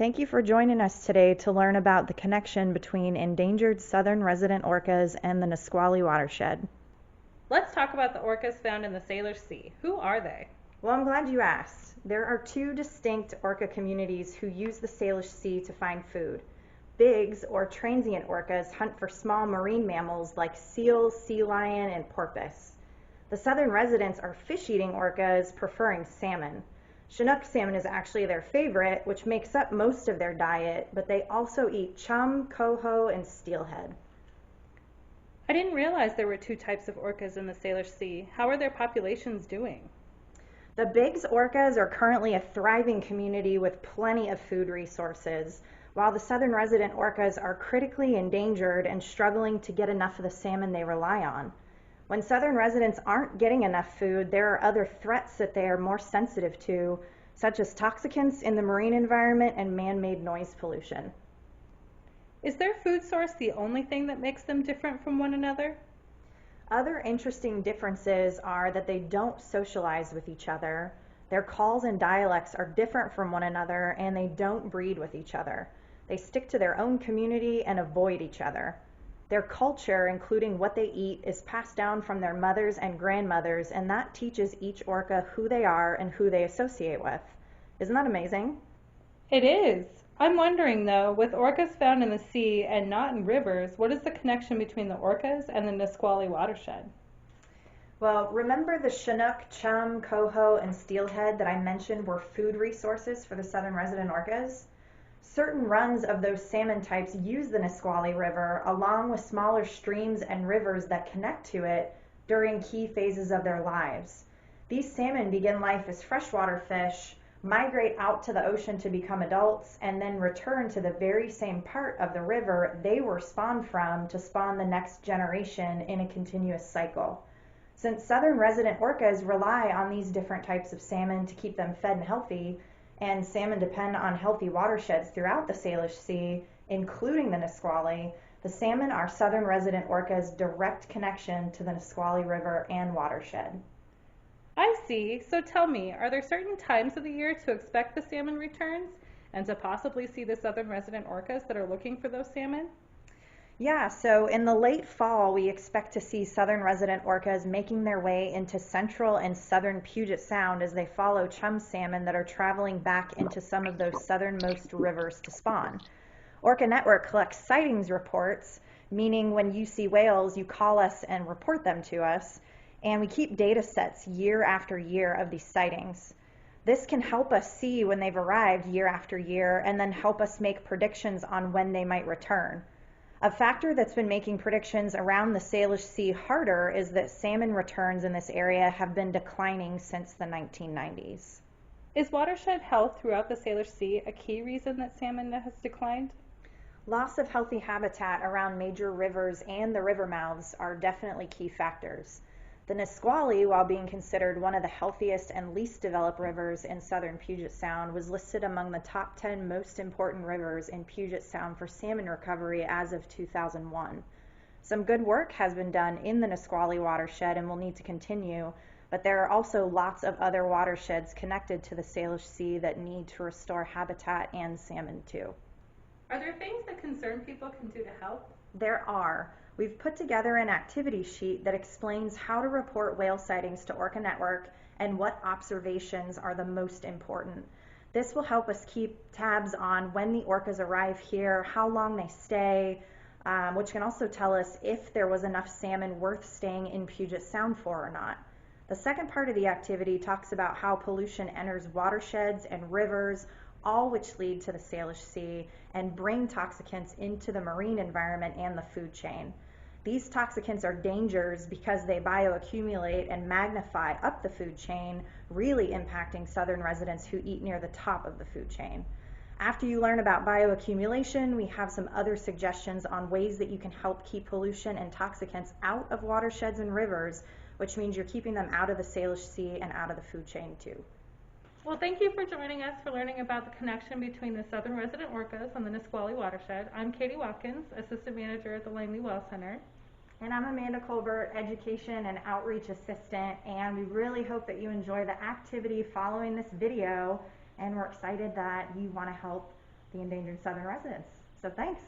Thank you for joining us today to learn about the connection between endangered southern resident orcas and the Nisqually Watershed. Let's talk about the orcas found in the Salish Sea. Who are they? Well, I'm glad you asked. There are two distinct orca communities who use the Salish Sea to find food. Bigs, or transient orcas, hunt for small marine mammals like seals, sea lion, and porpoise. The southern residents are fish-eating orcas, preferring salmon. Chinook salmon is actually their favorite, which makes up most of their diet, but they also eat chum, coho, and steelhead. I didn't realize there were two types of orcas in the Salish Sea. How are their populations doing? The Bigs orcas are currently a thriving community with plenty of food resources, while the southern resident orcas are critically endangered and struggling to get enough of the salmon they rely on. When southern residents aren't getting enough food, there are other threats that they are more sensitive to, such as toxicants in the marine environment and man-made noise pollution. Is their food source the only thing that makes them different from one another? Other interesting differences are that they don't socialize with each other, their calls and dialects are different from one another, and they don't breed with each other. They stick to their own community and avoid each other. Their culture, including what they eat, is passed down from their mothers and grandmothers, and that teaches each orca who they are and who they associate with. Isn't that amazing? It is. I'm wondering though, with orcas found in the sea and not in rivers, what is the connection between the orcas and the Nisqually Watershed? Well, remember the Chinook, chum, coho, and steelhead that I mentioned were food resources for the southern resident orcas? Certain runs of those salmon types use the Nisqually River along with smaller streams and rivers that connect to it during key phases of their lives. These salmon begin life as freshwater fish, migrate out to the ocean to become adults, and then return to the very same part of the river they were spawned from to spawn the next generation in a continuous cycle. Since southern resident orcas rely on these different types of salmon to keep them fed and healthy, and salmon depend on healthy watersheds throughout the Salish Sea, including the Nisqually, the salmon are southern resident orcas' direct connection to the Nisqually River and watershed. I see. So tell me, are there certain times of the year to expect the salmon returns and to possibly see the southern resident orcas that are looking for those salmon? Yeah, so in the late fall, we expect to see southern resident orcas making their way into central and southern Puget Sound as they follow chum salmon that are traveling back into some of those southernmost rivers to spawn. Orca Network collects sightings reports, meaning when you see whales, you call us and report them to us, and we keep data sets year after year of these sightings. This can help us see when they've arrived year after year and then help us make predictions on when they might return. A factor that's been making predictions around the Salish Sea harder is that salmon returns in this area have been declining since the 1990s. Is watershed health throughout the Salish Sea a key reason that salmon has declined? Loss of healthy habitat around major rivers and the river mouths are definitely key factors. The Nisqually, while being considered one of the healthiest and least developed rivers in southern Puget Sound, was listed among the top 10 most important rivers in Puget Sound for salmon recovery as of 2001. Some good work has been done in the Nisqually watershed and will need to continue, but there are also lots of other watersheds connected to the Salish Sea that need to restore habitat and salmon too. Are there things that concerned people can do to help? There are. We've put together an activity sheet that explains how to report whale sightings to Orca Network and what observations are the most important. This will help us keep tabs on when the orcas arrive here, how long they stay, which can also tell us if there was enough salmon worth staying in Puget Sound for or not. The second part of the activity talks about how pollution enters watersheds and rivers, all which lead to the Salish Sea and bring toxicants into the marine environment and the food chain. These toxicants are dangers because they bioaccumulate and magnify up the food chain, really impacting southern residents who eat near the top of the food chain. After you learn about bioaccumulation, we have some other suggestions on ways that you can help keep pollution and toxicants out of watersheds and rivers, which means you're keeping them out of the Salish Sea and out of the food chain too. Well, thank you for joining us for learning about the connection between the southern resident orcas and the Nisqually Watershed. I'm Katie Watkins, Assistant Manager at the Langley Well Center. And I'm Amanda Colbert, Education and Outreach Assistant, and we really hope that you enjoy the activity following this video, and we're excited that you want to help the endangered southern residents. So thanks.